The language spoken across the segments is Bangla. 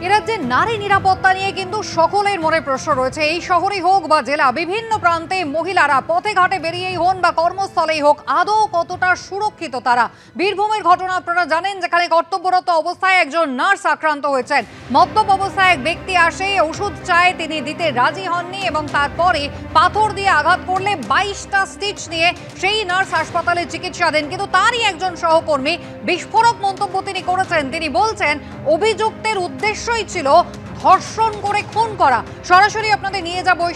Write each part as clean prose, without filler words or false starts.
রাজ্যে নারী নিরাপত্তা নিয়ে কিন্তু সকলের মনে প্রশ্ন রয়েছে। এই শহরেই হোক বা জেলা, বিভিন্ন প্রান্তে মহিলারা পথে ঘাটে বেরিয়েই হন বা কর্মস্থলেই হোক, আদৌ কতটা সুরক্ষিত তারা? বীরভূমের ঘটনা আপনারা জানেন, যেখানে কর্তব্যরত অবস্থায় একজন নার্স আক্রান্ত হয়েছেন। মদ্যপ অবস্থায় এক ব্যক্তি আসে, ওষুধ চায়, তিনি দিতে রাজি হননি এবং তারপরে পাথর দিয়ে আঘাত করলে 22টা স্টিচ নিয়ে সেই নার্স হাসপাতালে চিকিৎসাধীন। কিন্তু তারই একজন সহকর্মী বিস্ফোরক মন্তব্য তিনি করেছেন। তিনি বলছেন অভিযুক্তের উদ্দেশ্যই ছিল ধর্ষণ করে খুন করা। সরাসরি আপনাদের নিয়ে যাব ওই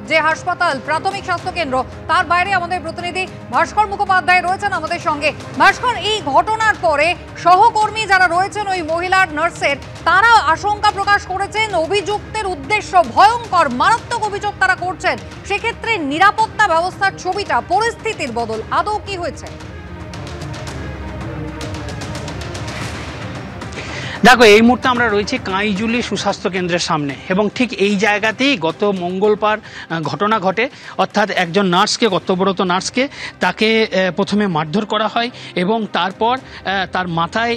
যে হাসপাতাল, প্রাথমিক স্বাস্থ্য কেন্দ্র, তার বাইরে আমাদের প্রতিনিধি ভাস্কর মুখোপাধ্যায় রয়েছেন আমাদের সঙ্গে। ভাস্কর, এই ঘটনার পরে সহকর্মী যারা রয়েছেন ওই মহিলার নার্সের, তারা আশঙ্কা প্রকাশ করেছেন অভিযুক্তের উদ্দেশ্য ভয়ঙ্কর, মারাত্মক অভিযোগ তারা করছেন। সেক্ষেত্রে নিরাপত্তা ব্যবস্থার ছবিটা, পরিস্থিতির বদল আদৌ কি হয়েছে? দেখো, এই মুহূর্তে আমরা রয়েছি কাঁইজুলি সুস্বাস্থ্য কেন্দ্রের সামনে এবং ঠিক এই জায়গাতেই গত মঙ্গলবার ঘটনা ঘটে। অর্থাৎ একজন নার্সকে, কর্তব্যরত নার্সকে, তাকে প্রথমে মারধর করা হয় এবং তারপর তার মাথায়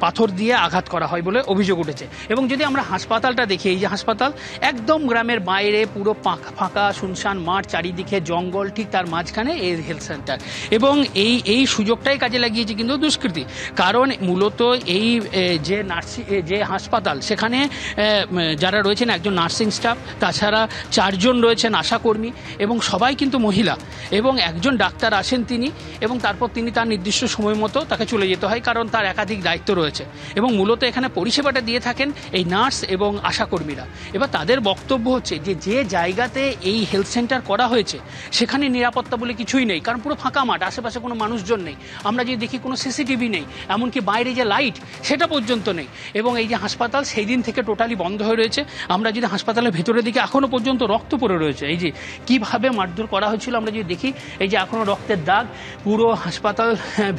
পাথর দিয়ে আঘাত করা হয় বলে অভিযোগ উঠেছে। এবং যদি আমরা হাসপাতালটা দেখি, এই যে হাসপাতাল একদম গ্রামের বাইরে, পুরো ফাঁকা শুনশান মাঠ, চারিদিকে জঙ্গল, ঠিক তার মাঝখানে এই হেলথ সেন্টার। এবং এই সুযোগটাই কাজে লাগিয়েছে কিন্তু দুষ্কৃতী। কারণ মূলত এই যে হাসপাতাল, সেখানে যারা রয়েছেন একজন নার্সিং স্টাফ, তাছাড়া 4 জন রয়েছেন আশাকর্মী এবং সবাই কিন্তু মহিলা। এবং একজন ডাক্তার আসেন তিনি, এবং তারপর তিনি তার নির্দিষ্ট সময় মতো তাকে চলে যেতে হয়, কারণ তার একাধিক দায়িত্ব রয়েছে। এবং মূলত এখানে পরিষেবাটা দিয়ে থাকেন এই নার্স এবং আশাকর্মীরা। এবার তাদের বক্তব্য হচ্ছে যে জায়গাতে এই হেলথ সেন্টার করা হয়েছে সেখানে নিরাপত্তা বলে কিছুই নেই, কারণ পুরো ফাঁকা মাঠ, আশেপাশে কোনো মানুষজন নেই। আমরা যদি দেখি কোনো সিসিটিভি নেই, এমনকি বাইরে যে লাইট সেটা পর্যন্ত নেই। এবং এই যে হাসপাতাল সেই দিন থেকে টোটালি বন্ধ হয়ে রয়েছে। আমরা যদি হাসপাতালের ভেতরের দিকে, এখনো পর্যন্ত রক্ত পড়ে রয়েছে। এই যে কিভাবে মারধর করা হয়েছিল আমরা যদি দেখি, এই যে এখনো রক্তের দাগ, পুরো হাসপাতাল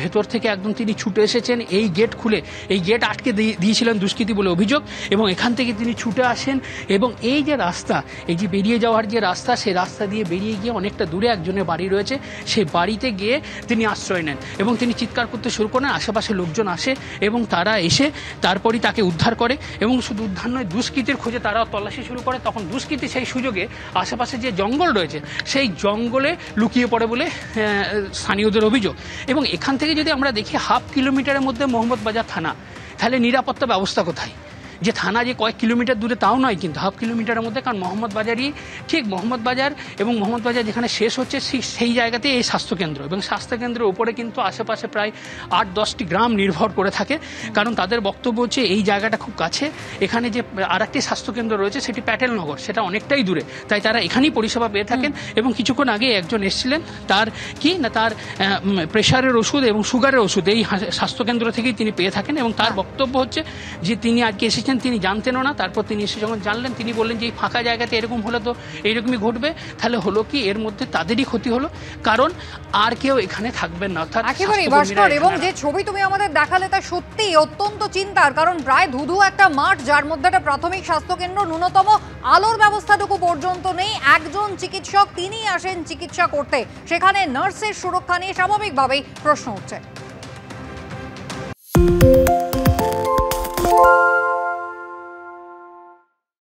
ভেতর থেকে একদম তিনি ছুটে এসেছেন। এই গেট খুলে, এই গেট আটকে দিয়েছিলেন দুষ্কৃতী বলে অভিযোগ, এবং এখান থেকে তিনি ছুটে আসেন। এবং এই যে রাস্তা, এই যে বেরিয়ে যাওয়ার যে রাস্তা, সেই রাস্তা দিয়ে বেরিয়ে গিয়ে অনেকটা দূরে একজনের বাড়ি রয়েছে, সেই বাড়িতে গিয়ে তিনি আশ্রয় নেন এবং তিনি চিৎকার করতে শুরু করেন। আশেপাশে লোকজন আসে এবং তারা এসে তারপরই তাকে উদ্ধার করে। এবং শুধু উদ্ধার নয়, দুষ্কৃতীর খোঁজে তারা তল্লাশি শুরু করে। তখন দুষ্কৃতী সেই সুযোগে আশেপাশে যে জঙ্গল রয়েছে সেই জঙ্গলে লুকিয়ে পড়ে বলে স্থানীয়দের অভিযোগ। এবং এখান থেকে যদি আমরা দেখি, 1/2 কিলোমিটারের মধ্যে মোহাম্মদবাজার থানা, তাহলে নিরাপত্তা ব্যবস্থা কোথায়? যে থানা যে কয়েক কিলোমিটার দূরে তাও নয়, কিন্তু 1/2 কিলোমিটারের মধ্যে। কারণ মোহাম্মদবাজারই, ঠিক মোহাম্মদবাজার এবং মোহাম্মদবাজার যেখানে শেষ হচ্ছে সেই জায়গাতে এই স্বাস্থ্যকেন্দ্র। এবং স্বাস্থ্যকেন্দ্রের উপরে কিন্তু আশেপাশে প্রায় 8-10টি গ্রাম নির্ভর করে থাকে, কারণ তাদের বক্তব্য হচ্ছে এই জায়গাটা খুব কাছে। এখানে যে আরেকটি স্বাস্থ্যকেন্দ্র রয়েছে সেটি প্যাটেলনগর, সেটা অনেকটাই দূরে, তাই তারা এখানেই পরিষেবা পেয়ে থাকেন। এবং কিছুক্ষণ আগে একজন এসেছিলেন, তার প্রেশারের ওষুধ এবং সুগারের ওষুধ এই স্বাস্থ্যকেন্দ্র থেকেই তিনি পেয়ে থাকেন। এবং তার বক্তব্য হচ্ছে যে তিনি আজকে এসেছেন, তিনি জানতেনও না। তারপর তিনি এসে যখন জানলেন, তিনি বললেন যে এই ফাঁকা জায়গাতে এরকম হলে তো এইরকমই ঘটবে। তাহলে হলো কি, এর মধ্যে তাদেরই ক্ষতি হলো, কারণ আর কেউ এখানে থাকবেন না। অর্থাৎ একেবারেই ভাস্কর, এবং যে ছবি তুমি আমাদের দেখালে তা সত্যি অত্যন্ত চিন্তার। কারণ প্রায় ধুধু একটা মাঠ, যার মধ্যে একটা প্রাথমিক স্বাস্থ্য কেন্দ্র, ন্যূনতম আলোর ব্যবস্থাটুকু পর্যন্ত নেই। একজন চিকিৎসক, তিনি আসেন চিকিৎসা করতে, সেখানে নার্সের সুরক্ষা নিয়ে স্বাভাবিকভাবেই প্রশ্ন উঠছে।